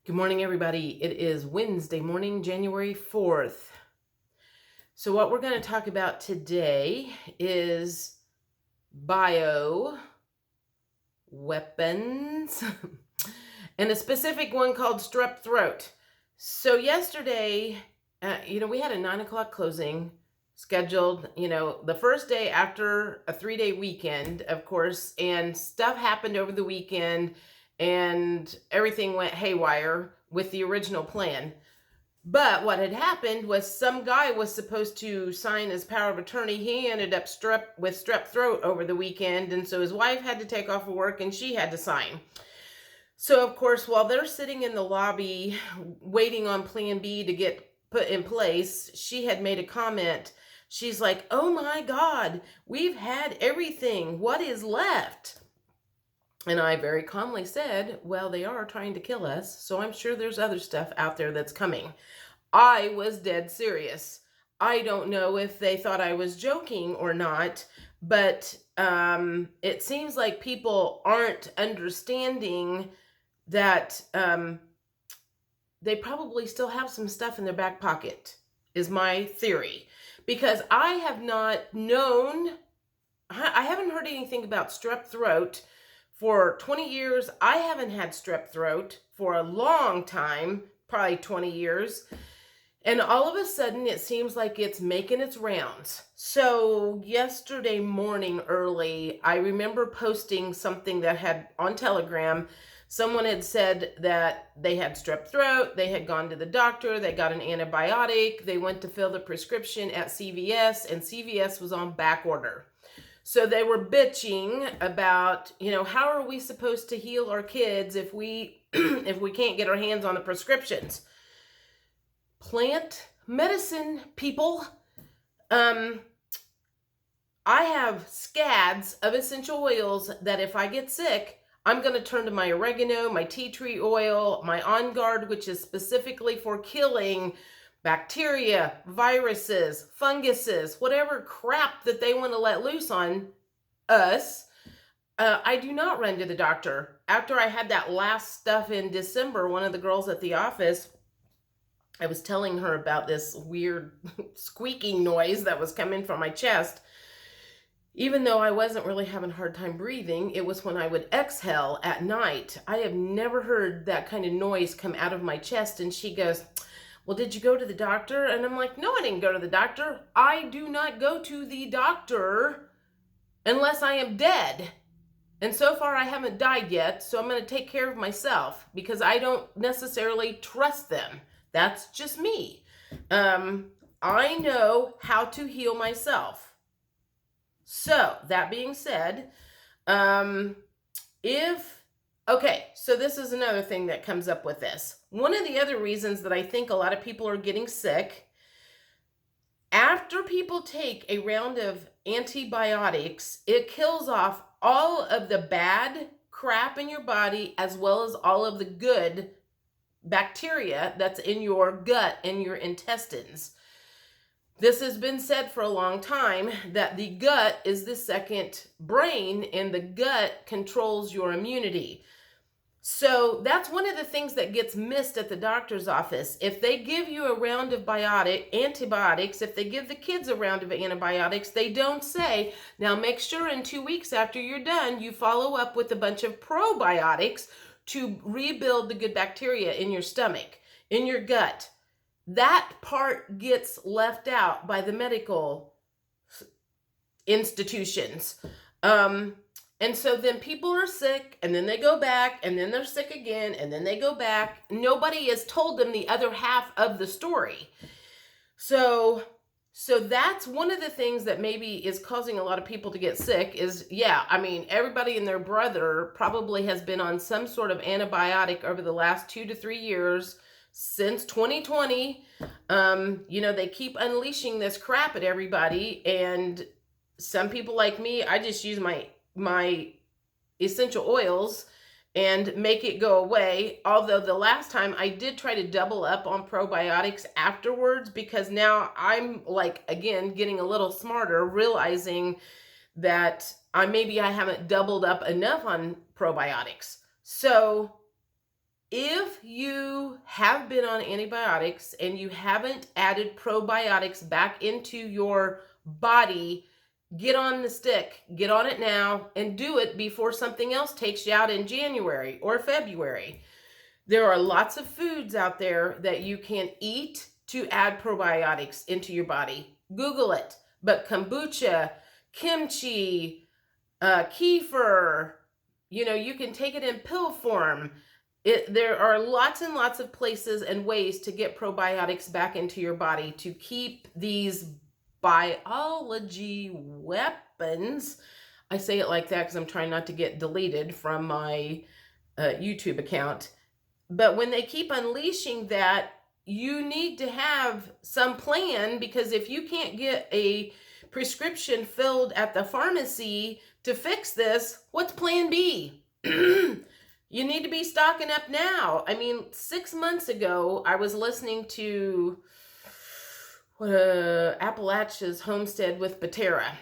Good morning, everybody. It is Wednesday morning, January 4th. So what we're going to talk about today is bio weapons and a specific one called strep throat. So yesterday, we had a 9 o'clock closing scheduled, the first day after a 3-day weekend, of course, and stuff happened over the weekend and everything went haywire with the original plan. But what had happened was some guy was supposed to sign his power of attorney. He ended up with strep throat over the weekend, and so his wife had to take off of work and she had to sign. So, of course, while they're sitting in the lobby waiting on Plan B to get put in place, she had made a comment. She's like, "Oh my God, we've had everything. What is left?" And I very calmly said, "Well, they are trying to kill us, so I'm sure there's other stuff out there that's coming." I was dead serious. I don't know if they thought I was joking or not, but it seems like people aren't understanding that they probably still have some stuff in their back pocket, is my theory. Because I have not known, I haven't heard anything about strep throat for 20 years. I haven't had strep throat for a long time, probably 20 years. And all of a sudden, it seems like it's making its rounds. So yesterday morning early, I remember posting something that had on Telegram. Someone had said that they had strep throat, they had gone to the doctor, they got an antibiotic, they went to fill the prescription at CVS, and CVS was on back order. So they were bitching about, how are we supposed to heal our kids if we if we can't get our hands on the prescriptions? Plant medicine, people. I have scads of essential oils that if I get sick, I'm going to turn to my oregano, my tea tree oil, my On Guard, which is specifically for killing bacteria, viruses, funguses, whatever crap that they want to let loose on us. I do not run to the doctor. After I had that last stuff in December, one of the girls at the office, I was telling her about this weird squeaking noise that was coming from my chest. Even though I wasn't really having a hard time breathing, it was when I would exhale at night. I have never heard that kind of noise come out of my chest. And she goes, "Well, did you go to the doctor?" And I'm like, "No, I didn't go to the doctor. I do not go to the doctor unless I am dead. And so far, I haven't died yet, so I'm going to take care of myself because I don't necessarily trust them. That's just me. I know how to heal myself." So, that being said, so this is another thing that comes up with this. One of the other reasons that I think a lot of people are getting sick, after people take a round of antibiotics, it kills off all of the bad crap in your body as well as all of the good bacteria that's in your gut and your intestines. This has been said for a long time that the gut is the second brain and the gut controls your immunity. So that's one of the things that gets missed at the doctor's office. If they give you a round of antibiotics, if they give the kids a round of antibiotics, they don't say, "Now make sure in 2 weeks after you're done, you follow up with a bunch of probiotics to rebuild the good bacteria in your stomach, in your gut." That part gets left out by the medical institutions. And so then people are sick, and then they go back, and then they're sick again, and then they go back. Nobody has told them the other half of the story. So that's one of the things that maybe is causing a lot of people to get sick is, everybody and their brother probably has been on some sort of antibiotic over the last 2 to 3 years since 2020. They keep unleashing this crap at everybody, and some people like me, I just use my essential oils and make it go away. Although the last time I did try to double up on probiotics afterwards, because now I'm again getting a little smarter, realizing that I haven't doubled up enough on probiotics. So if you have been on antibiotics and you haven't added probiotics back into your body, get on the stick, get on it now, and do it before something else takes you out in January or February. There are lots of foods out there that you can eat to add probiotics into your body. Google it. But kombucha, kimchi, kefir, you can take it in pill form. There are lots and lots of places and ways to get probiotics back into your body to keep these biology weapons. I say it like that because I'm trying not to get deleted from my YouTube account. But when they keep unleashing that, you need to have some plan, because if you can't get a prescription filled at the pharmacy to fix this, what's plan B? You need to be stocking up now. I mean, 6 months ago, I was listening to Appalachia's Homestead with Patera.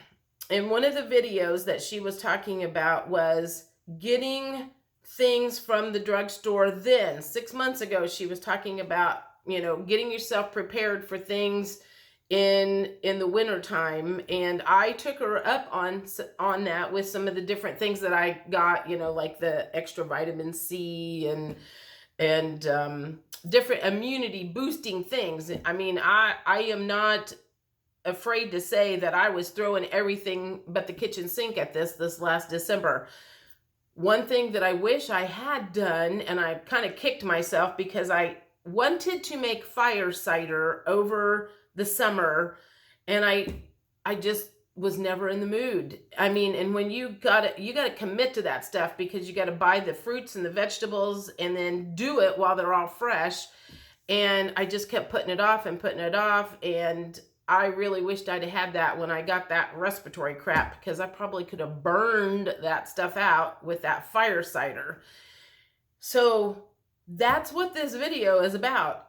And one of the videos that she was talking about was getting things from the drugstore. Then 6 months ago, she was talking about, getting yourself prepared for things in the winter time. And I took her up on that with some of the different things that I got, like the extra vitamin C and different immunity boosting things. I mean, I am not afraid to say that I was throwing everything but the kitchen sink at this last December. One thing that I wish I had done, and I kind of kicked myself because I wanted to make fire cider over the summer, and I just was never in the mood. I mean, and when you got to commit to that stuff, because you got to buy the fruits and the vegetables and then do it while they're all fresh. And I just kept putting it off, and I really wished I'd had that when I got that respiratory crap, because I probably could have burned that stuff out with that fire cider. So that's what this video is about.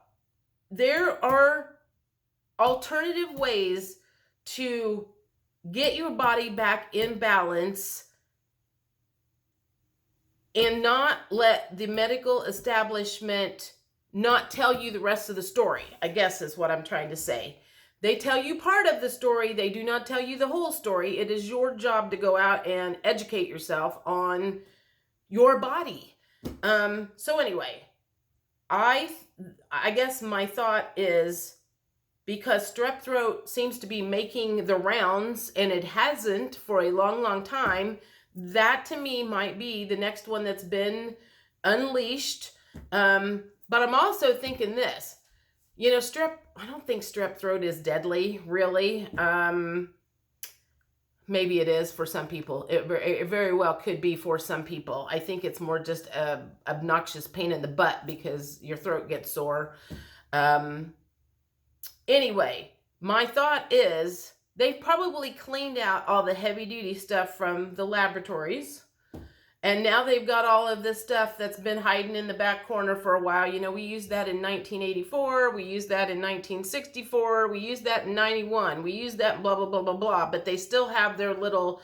There are alternative ways to get your body back in balance and not let the medical establishment not tell you the rest of the story, I guess is what I'm trying to say. They tell you part of the story. They do not tell you the whole story. It is your job to go out and educate yourself on your body. So anyway, I guess my thought is, because strep throat seems to be making the rounds, and it hasn't for a long, long time, that to me might be the next one that's been unleashed. But I'm also thinking this, I don't think strep throat is deadly, really. Maybe it is for some people. It very well could be for some people. I think it's more just a obnoxious pain in the butt because your throat gets sore. Anyway, my thought is they've probably cleaned out all the heavy duty stuff from the laboratories. And now they've got all of this stuff that's been hiding in the back corner for a while. We used that in 1984. We used that in 1964. We used that in 91. We used that blah, blah, blah, blah, blah. But they still have their little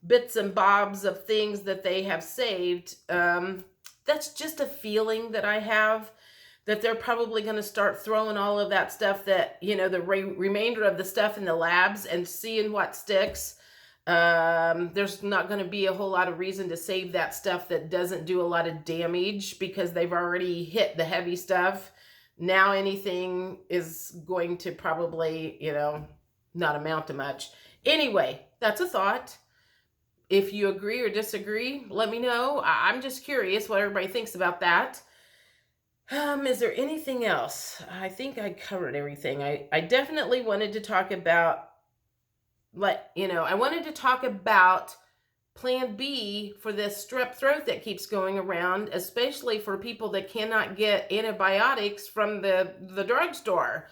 bits and bobs of things that they have saved. That's just a feeling that I have, that they're probably going to start throwing all of that stuff, that, the remainder of the stuff in the labs, and seeing what sticks. There's not going to be a whole lot of reason to save that stuff that doesn't do a lot of damage, because they've already hit the heavy stuff. Now anything is going to probably, not amount to much. Anyway, that's a thought. If you agree or disagree, let me know. I'm just curious what everybody thinks about that. Is there anything else? I think I covered everything. I definitely wanted to talk about, I wanted to talk about plan B for this strep throat that keeps going around, especially for people that cannot get antibiotics from the drugstore.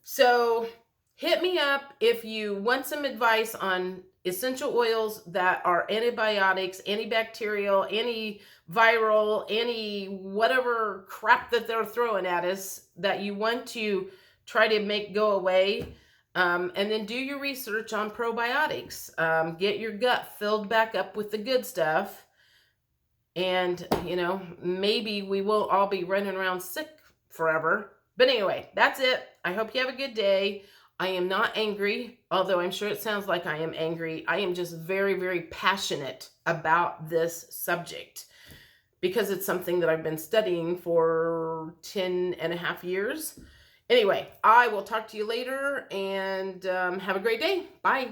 So hit me up if you want some advice on essential oils that are antibiotics, antibacterial, antiviral, any whatever crap that they're throwing at us that you want to try to make go away. And then do your research on probiotics. Get your gut filled back up with the good stuff. And, maybe we will all be running around sick forever. But anyway, that's it. I hope you have a good day. I am not angry, although I'm sure it sounds like I am angry. I am just very, very passionate about this subject because it's something that I've been studying for 10 and a half years. Anyway, I will talk to you later, and have a great day. Bye.